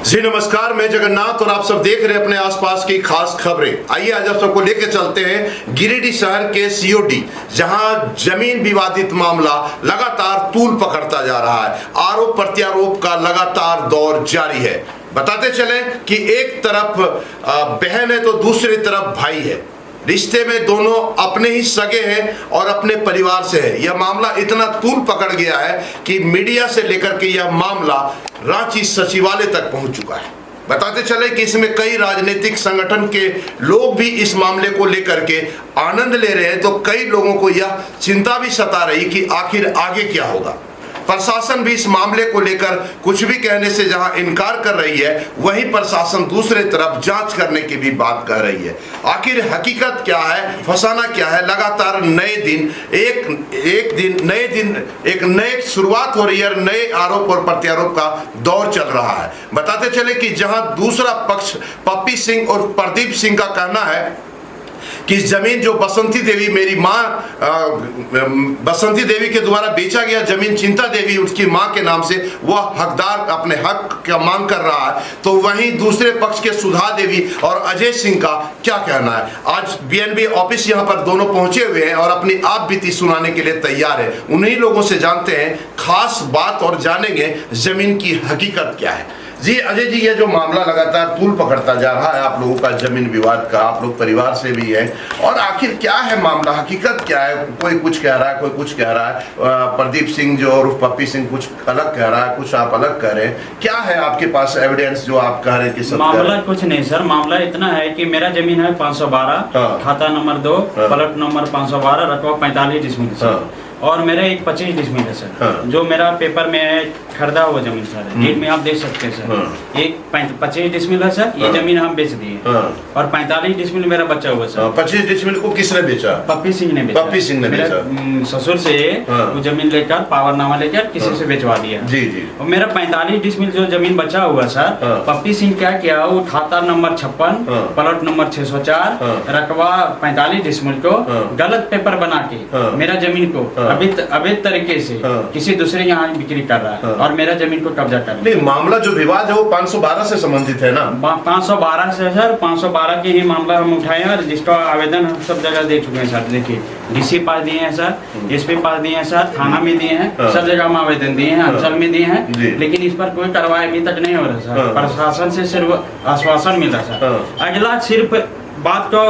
जी नमस्कार, मैं जगन्नाथ और आप सब देख रहे हैं अपने आसपास की खास खबरें। आइए आज आप सबको लेकर चलते हैं गिरिडीह शहर के सीओडी, जहां जमीन विवादित मामला लगातार तूल पकड़ता जा रहा है। आरोप प्रत्यारोप का लगातार दौर जारी है। बताते चले कि एक तरफ बहन है तो दूसरी तरफ भाई है। रिश्ते में दोनों अपने ही सगे हैं और अपने परिवार से है। यह मामला इतना तूल पकड़ गया है कि मीडिया से लेकर के यह मामला रांची सचिवालय तक पहुंच चुका है। बताते चले कि इसमें कई राजनीतिक संगठन के लोग भी इस मामले को लेकर के आनंद ले रहे हैं, तो कई लोगों को यह चिंता भी सता रही कि आखिर आगे क्या होगा। प्रशासन भी इस मामले को लेकर कुछ भी कहने से जहां इनकार कर रही है, वहीं प्रशासन दूसरे तरफ जांच करने की भी बात कर रही है। आखिर हकीकत क्या है, फसाना क्या है। लगातार नए दिन एक नए शुरुआत हो रही है, नए आरोप और प्रत्यारोप का दौर चल रहा है। बताते चले कि जहां दूसरा पक्ष पप्पी सिंह और प्रदीप सिंह का कहना है कि जमीन जो बसंती देवी, मेरी माँ बसंती देवी के द्वारा बेचा गया जमीन चिंता देवी उसकी माँ के नाम से, वह हकदार अपने हक का मांग कर रहा है। तो वहीं दूसरे पक्ष के सुधा देवी और अजय सिंह का क्या कहना है। आज बीएनबी ऑफिस यहाँ पर दोनों पहुंचे हुए हैं और अपनी आप बीती सुनाने के लिए तैयार है। उन्हीं लोगों से जानते हैं खास बात और जानेंगे जमीन की हकीकत क्या है। जी अजय जी, ये जो मामला लगातार तूल पकड़ता जा रहा है आप लोगों का जमीन विवाद का, आप लोग परिवार से भी है, और आखिर क्या है मामला, हकीकत क्या है। कोई कुछ कह रहा है, कोई कुछ कह रहा है। प्रदीप सिंह जो और पप्पी सिंह कुछ अलग कह रहा है, कुछ आप अलग कह रहे हैं। क्या है आपके पास एविडेंस जो आप कह रहे हैं कि सब मामला कुछ नहीं सर, मामला इतना है कि मेरा जमीन है 512, खाता नंबर 2, प्लॉट नंबर 512, रकबा 45 डिसमिल और मेरा एक 25 डिसमिल है सर। जो मेरा पेपर में है खरीदा हुआ जमीन सर, डेट में आप देख सकते हैं सर। एक 25 डिसमिल है सर, ये जमीन हम बेच दिए और 45 डिसमिल मेरा बचा हुआ सर। 25 डिसमिल को किसने बेचा? पप्पी सिंह ने बेचा। पप्पी सिंह ने बेचा। ससुर से वो जमीन लेकर पावरनामा लेकर किसी से बेचवा दिया। जी जी। और मेरा 45 डिसमिल जो जमीन बचा हुआ सर, पप्पी सिंह क्या किया, वो खाता नंबर 56, प्लॉट नंबर 604, रकबा 45 डिसमिल को गलत पेपर बना के मेरा जमीन को अवैध तरीके से किसी दूसरे यहाँ बिक्री कर रहा है और मेरा जमीन को कब्जा कर रहा है। नहीं, मामला जो विवाद है वो 512 से संबंधित है ना? 512 से सर, 512 की ही मामला हम उठाए हैं और जिसका आवेदन हम सब जगह दे चुके हैं सर। देखिए डीसी पास दिए हैं सर, एसपी पास दिए हैं सर, थाना में दिए हैं, सब जगह हम आवेदन दिए हैं, अंचल में दिए हैं, लेकिन इस पर कोई कार्रवाई अभी तक नहीं हो रहा सर। प्रशासन से सिर्फ आश्वासन मिला सर। अगला सिर्फ बात को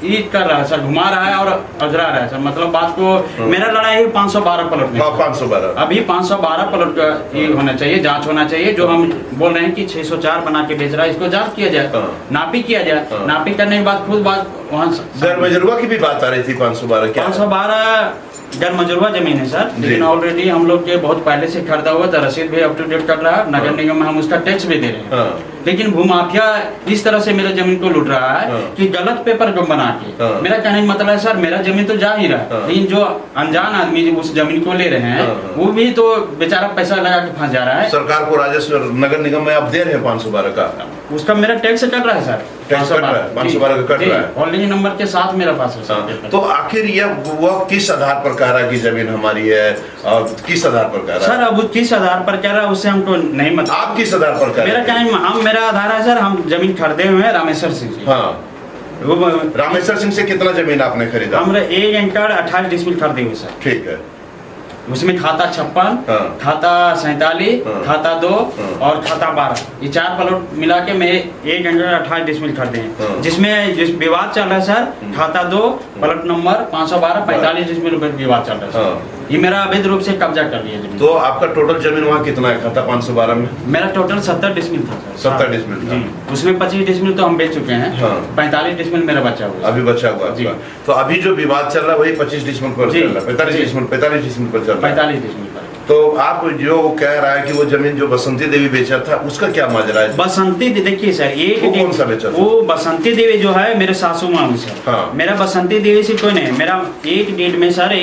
ये कर रहा है सर, घुमा रहा है और अजरा रहा है सर। मतलब बात को मेरा लड़ाई है 512 प्लॉट में। 512 अभी 512 प्लॉट का ये होना चाहिए, जांच होना चाहिए। जो हम बोल रहे हैं कि 604 बना के बेच रहा है, इसको जांच किया जाए, नापी किया जाए। नापी करने के बाद खुद बात वहाँ गैरमजरूआ की भी बात आ रही थी। 512 क्या? 512 गैरमजरूआ जमीन है सर, लेकिन ऑलरेडी हम लोग के बहुत पहले से खरीदा हुआ था। रसीद भी अप टू डेट कर रहा है, नगर निगम में हम उसका टैक्स भी दे रहे हैं। लेकिन भूमाफिया इस तरह से मेरे जमीन को लूट रहा है कि गलत पेपर को बना के। मेरा कहने का मतलब है सर, मेरा जमीन तो जा ही रहा है, लेकिन जो अनजान आदमी जो उस जमीन को ले रहे हैं वो भी तो बेचारा पैसा लगा के फंस जा रहा है। सरकार को राजस्व नगर निगम में आप दे रहे हैं 512 का, उसका मेरा टैक्स कट रहा है सर। 512 का कट रहा है, ऑलरेडी नंबर के साथ मेरा पास है सर। तो आखिर यह वह किस आधार पर कह रहा है कि जमीन हमारी है, और किस आधार पर कह रहा है सर? अब किस आधार पर कह रहा है उससे हमको नहीं मतलब। आप किस आधार पर कह रहे हैं? मेरा आधार है सर, हम जमीन खरीदे हुए हैं रामेश्वर सिंह से। रामेश्वर सिंह से कितना जमीन आपने खरीदा? हमने 1 एकड़ 28 डिसमिल खरीदे हुए सर। ठीक है। उसमें खाता 56, खाता 47, खाता 2 और खाता 12, ये 4 प्लॉट मिला के मैं 1 एकड़ 28 डिसमिल खरीदे हैं। जिसमें जिस विवाद चल रहा है सर, खाता 2 प्लॉट नंबर 512 45 डिसमिल पर विवाद चल रहा है सर। ये मेरा अवैध रूप से कब्जा कर लिया जमीन। तो आपका टोटल जमीन वहाँ कितना है खाता 512 में? मेरा टोटल 70 डिसमिल था सर। 70 डिसमिल था। उसमें 25 डिसमिल तो हम बेच चुके हैं। 45 डिसमिल मेरा बचा हुआ अभी बचा हुआ है। तो अभी जो विवाद चल रहा है वही 25 डिसमिल पर चल रहा है, 45 डिसमिल पर चल रहा है। 45 डिसमिल पर। तो आप जो कह रहा है कि वो जमीन जो बसंती देवी बेचा था उसका क्या माजरा है? बसंती देखिए सर, वो कौन सा बेचा था? वो बसंती देवी जो है मेरे सासू माँ सर। मेरा बसंती देवी से कोई नहीं, मेरा एक डेट में सर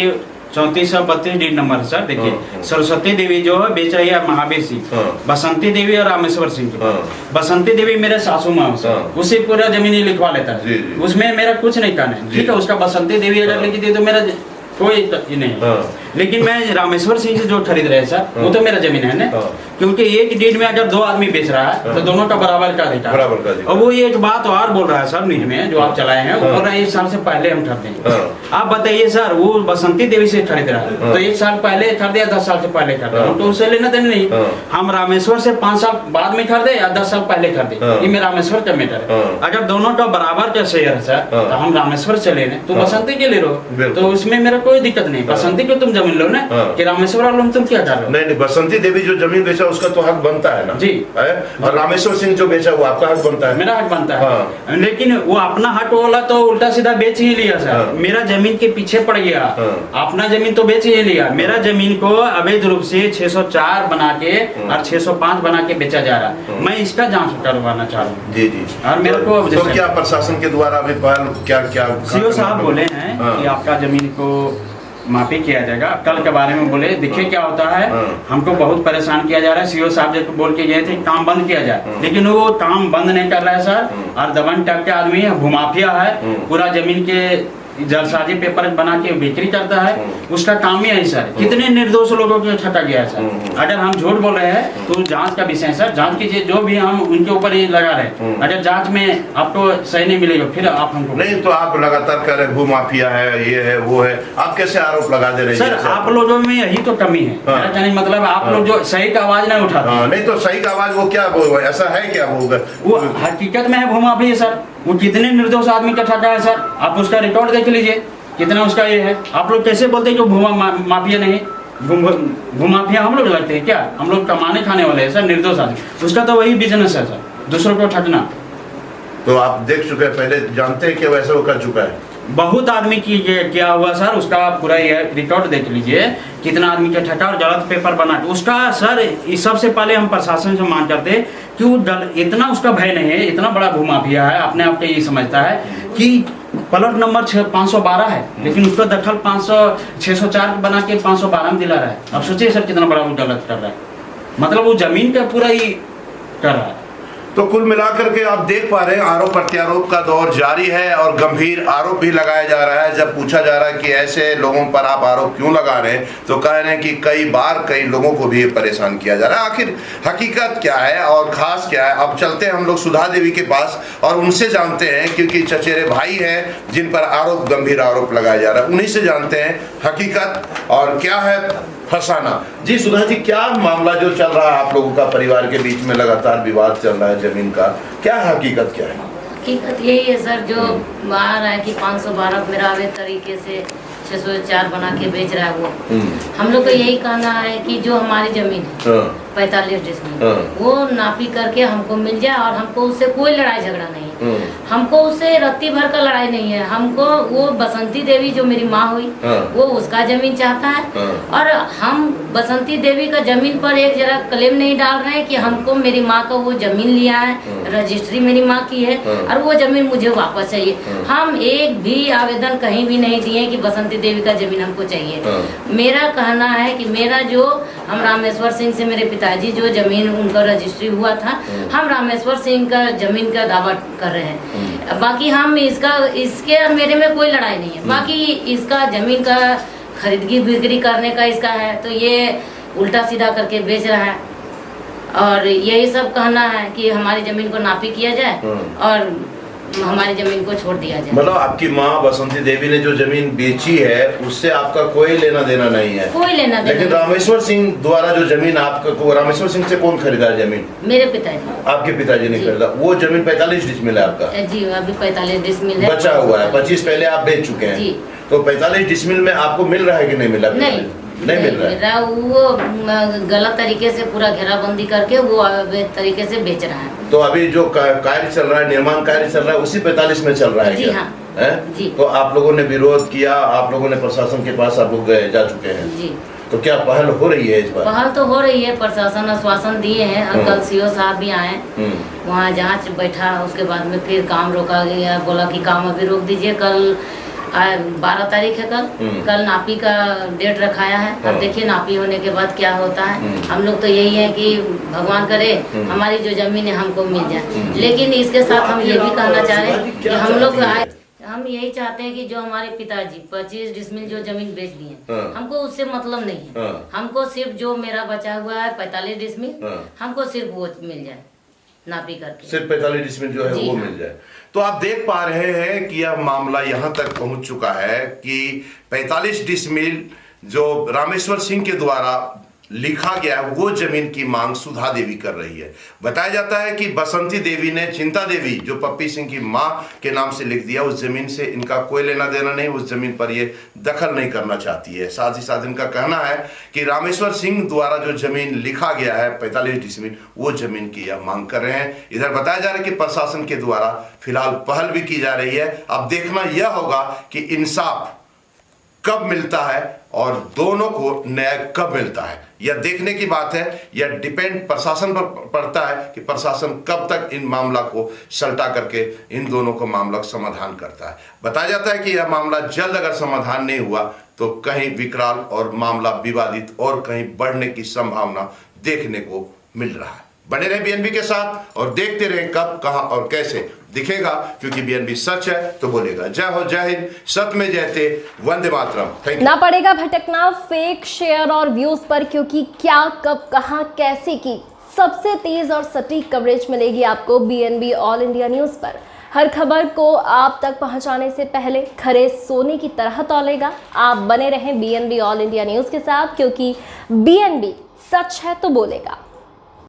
3432 डेट नंबर सर। देखिए सरस्वती देवी जो है बेच रही है महावीर सिंह, बसंती देवी और रामेश्वर सिंह। बसंती देवी मेरे सासू माँ उसे पूरा जमीन लिखवा लेता है, उसमें मेरा कुछ नहीं कहना है। ठीक है, उसका बसंती देवी अगर लिखी थी तो मेरा कोई ये नहीं। लेकिन मैं रामेश्वर सिंह से जो खरीद रहे सर, वो तो मेरा जमीन है ना, क्योंकि एक डीड में अगर दो आदमी बेच रहा है तो दोनों का बराबर का अधिकार। और वो एक बात और बोल रहा है सर न्यूज में जो आप चलाए हैं, वो बोल रहा है 1 साल से पहले हम खरीदे हैं। आप बताइए सर, वो बसंती देवी से खरीद रहा है तो 1 साल पहले खरीदे या 10 साल से पहले खरीदे, तो उससे लेना देना नहीं। हम रामेश्वर से 5 साल बाद में खरीदे या 10 साल पहले खरीदे, ये मेरा रामेश्वर का मैटर है। अगर दोनों का बराबर का शेयर है सर, तो हम रामेश्वर से ले रहे, तो बसंती के ले लो, तो उसमें मेरा कोई दिक्कत नहीं। बसंती को तुम जमीन लो ना, कि रामेश्वर वालों तुम क्या कर रहे हो? नहीं, बसंती देवी जो जमीन बेचा उसका तो हक बनता है ना जी, और रामेश्वर सिंह जो बेचा वो आपका हक बनता है। मेरा हक बनता है। लेकिन वो अपना हक वाला तो उल्टा सीधा बेच ही लिया सर। मेरा जमीन के पीछे पड़ गया, अपना जमीन तो बेच ही लिया। मेरा जमीन को अवैध रूप से 604 बना के और 605 बना के बेचा जा रहा। मैं इसका जांच करवाना चाह रहा हूँ। जी जी। और मेरे को तो क्या प्रशासन के द्वारा अभी क्या सीओ साहब बोले हैं कि आपका जमीन को माफी किया जाएगा। कल के बारे में बोले, देखिए क्या होता है, हमको बहुत परेशान किया जा रहा है। सीओ साहब जब बोल के गए थे काम बंद किया जाए, लेकिन वो काम बंद नहीं कर रहा है सर। और दबन टाइप के आदमी है, भूमाफिया है, पूरा जमीन के जलसाजी पेपर बना के बिक्री करता है। उसका काम ही है सर। कितने निर्दोष लोगों को छटा गया है सर। अगर हम झूठ बोल रहे हैं तो जांच का विषय है सर, जांच कीजिए। जो भी हम उनके ऊपर ही लगा रहे, अगर जांच में आपको सही नहीं मिलेगा फिर आप हमको नहीं। तो आप लगातार कह रहे भूमाफिया है, ये है वो है, आप कैसे आरोप लगा दे रहे हैं सर? आप लोगों में यही तो कमी है। मेरा कहने का मतलब आप लोग जो सही का आवाज नहीं उठाते। नहीं तो सही का आवाज वो क्या ऐसा है क्या वो हकीकत में है भूमाफिया सर। वो कितने निर्दोष आदमी का ठगा है सर, आप उसका रिकॉर्ड देख लीजिए कितना उसका ये है। आप लोग कैसे बोलते हैं कि भूमा माफिया नहीं? भूमाफिया हम लोग लगते हैं क्या? हम लोग कमाने खाने वाले हैं सर, निर्दोष आदमी। उसका तो वही बिजनेस है सर, दूसरों को ठगना। तो आप देख चुके हैं, पहले जानते हैं कि वैसे वो कर चुका है। बहुत आदमी की क्या हुआ सर, उसका पूरा ये रिकॉर्ड देख लीजिए, कितना आदमी का ठगा और गलत पेपर बना के उसका सर। सबसे पहले हम प्रशासन से मांग करते कि वो इतना उसका भय नहीं है, इतना बड़ा भूमाफिया है, अपने आप को ये समझता है कि प्लॉट नंबर 512 है, लेकिन उसका दखल 604 बना के 512 में दिला रहा है। अब सोचिए सर कितना बड़ा वो गलत कर रहा है, मतलब वो जमीन का पूरा ही कर रहा है। तो कुल मिलाकर के आप देख पा रहे हैं आरोप प्रत्यारोप का दौर जारी है और गंभीर आरोप भी लगाया जा रहा है। जब पूछा जा रहा है कि ऐसे लोगों पर आप आरोप क्यों लगा रहे हैं, तो कह रहे हैं कि कई बार कई लोगों को भी परेशान किया जा रहा है। आखिर हकीकत क्या है और खास क्या है? अब चलते हैं हम लोग सुधा देवी के पास और उनसे जानते हैं, क्योंकि चचेरे भाई हैं जिन पर आरोप गंभीर आरोप लगाया जा रहा है, उन्हीं से जानते हैं हकीकत और क्या है फसाना। जी सुधा जी, क्या मामला जो चल रहा है आप लोगों का परिवार के बीच में लगातार विवाद चल रहा है जमीन का, क्या हकीकत क्या है? हकीकत यही है सर, जो आ रहा है कि 512 मेरा अवैध तरीके से 604 बना के बेच रहा है वो। हम लोग का यही कहना है कि जो हमारी जमीन है 45 डिसमिल, वो नापी करके हमको मिल जाए और हमको उससे कोई लड़ाई झगड़ा नहीं है। हमको उससे रत्ती भर का लड़ाई नहीं है। हमको वो बसंती देवी जो मेरी माँ हुई वो उसका जमीन चाहता है, और हम बसंती देवी का जमीन पर एक जरा क्लेम नहीं डाल रहे हैं कि हमको मेरी माँ का वो जमीन लिया है, रजिस्ट्री मेरी माँ की है और वो जमीन मुझे वापस चाहिए। हम एक भी आवेदन कहीं भी नहीं दिए कि बसंती देवी का जमीन हमको चाहिए। मेरा कहना है कि मेरा जो हम रामेश्वर सिंह से मेरे पिताजी जो जमीन उनका रजिस्ट्री हुआ था, हम रामेश्वर सिंह का जमीन का दावा कर रहे हैं। बाकी हम इसके मेरे में कोई लड़ाई नहीं है। बाकी इसका जमीन का खरीदगी बिक्री करने का इसका है, तो ये उल्टा सीधा करके बेच रहा है। और यही सब कहना है कि हमारी जमीन को नापी किया जाए और हमारी जमीन को छोड़ दिया जाए। मतलब आपकी माँ बसंती देवी ने जो जमीन बेची है उससे आपका कोई लेना देना नहीं है? कोई लेना देना। लेकिन रामेश्वर सिंह द्वारा जो जमीन आपको, रामेश्वर सिंह से कौन खरीदा जमीन? मेरे पिताजी। आपके पिताजी ने खरीदा। वो जमीन 45 डिसमिल है आपका? जी, अभी 45 डिसमिल है, बचा हुआ है। 25 पहले आप बेच चुके हैं। जी। तो 45 डिसमिल में आपको मिल रहा है कि नहीं मिला? नहीं मिल रहा है। वो गलत तरीके से पूरा घेराबंदी करके वो तरीके से बेच रहा है। तो अभी जो कार्य चल रहा है, निर्माण कार्य चल रहा है, उसी 45 में चल रहा है? जी क्या? हाँ। है? जी। तो आप लोगों ने विरोध किया, आप लोगों ने प्रशासन के पास आप लोग जा चुके हैं? जी। तो क्या पहल हो रही है इस बार? पहल तो हो रही है, प्रशासन आश्वासन दिए हैं। कल सीओ साहब भी आए, वहाँ जांच बैठा, उसके बाद में फिर काम रोका गया, बोला कि काम अभी रोक दीजिए। कल 12 तारीख है, कल नापी का डेट रखाया है। अब देखिए नापी होने के बाद क्या होता है। हम लोग तो यही है कि भगवान करे हमारी जो जमीन है हमको मिल जाए। लेकिन इसके साथ हम ये भी कहना चाह रहे हैं कि हम हम यही चाहते हैं कि जो हमारे पिताजी 25 डिसमिल जो जमीन बेच दिए हाँ। हमको उससे मतलब नहीं है। हाँ। हमको सिर्फ जो मेरा बचा हुआ है 45 डिसमिल, हाँ। हमको सिर्फ वो मिल जाए नापी करके, सिर्फ 45 डिसमिल जो है जी वो हाँ। मिल जाए। तो आप देख पा रहे हैं कि यह मामला यहां तक पहुंच चुका है कि 45 डिसमिल जो रामेश्वर सिंह के द्वारा लिखा गया है वो जमीन की मांग सुधा देवी कर रही है। बताया जाता है कि बसंती देवी ने चिंता देवी जो पप्पी सिंह की मां के नाम से लिख दिया, उस जमीन से इनका कोई लेना देना नहीं, उस जमीन पर ये दखल नहीं करना चाहती है। साथ ही साथ इनका कहना है कि रामेश्वर सिंह द्वारा जो जमीन लिखा गया है 45 डिसमिल वो जमीन की यह मांग कर रहे हैं। इधर बताया जा रहा है कि प्रशासन के द्वारा फिलहाल पहल भी की जा रही है। अब देखना यह होगा कि इंसाफ कब मिलता है और दोनों को न्याय कब मिलता है, यह देखने की बात है। यह डिपेंड प्रशासन पर पड़ता है कि प्रशासन कब तक इन मामला को सल्टा करके इन दोनों का मामला समाधान करता है। बताया जाता है कि यह मामला जल्द अगर समाधान नहीं हुआ तो कहीं विकराल और मामला विवादित और कहीं बढ़ने की संभावना देखने को मिल रहा है। बने रहे बीएनबी के साथ और देखते रहे कब, कहां और कैसे दिखेगा, क्योंकि बीएनबी सच है तो बोलेगा। जय हो, जय हिंद, सत्य में जयते, वंदे मातरम। Thank you. ना पड़ेगा भटकना फेक शेयर और व्यूज पर, क्योंकि क्या, कब, कहां, कैसे की सबसे तेज और सटीक कवरेज मिलेगी आपको बीएनबी ऑल इंडिया न्यूज पर। हर खबर को आप तक पहुंचाने से पहले खरे सोने की तरह तौलेगा। आप बने रहें बीएनबी ऑल इंडिया न्यूज के साथ, क्योंकि बीएनबी सच है तो बोलेगा।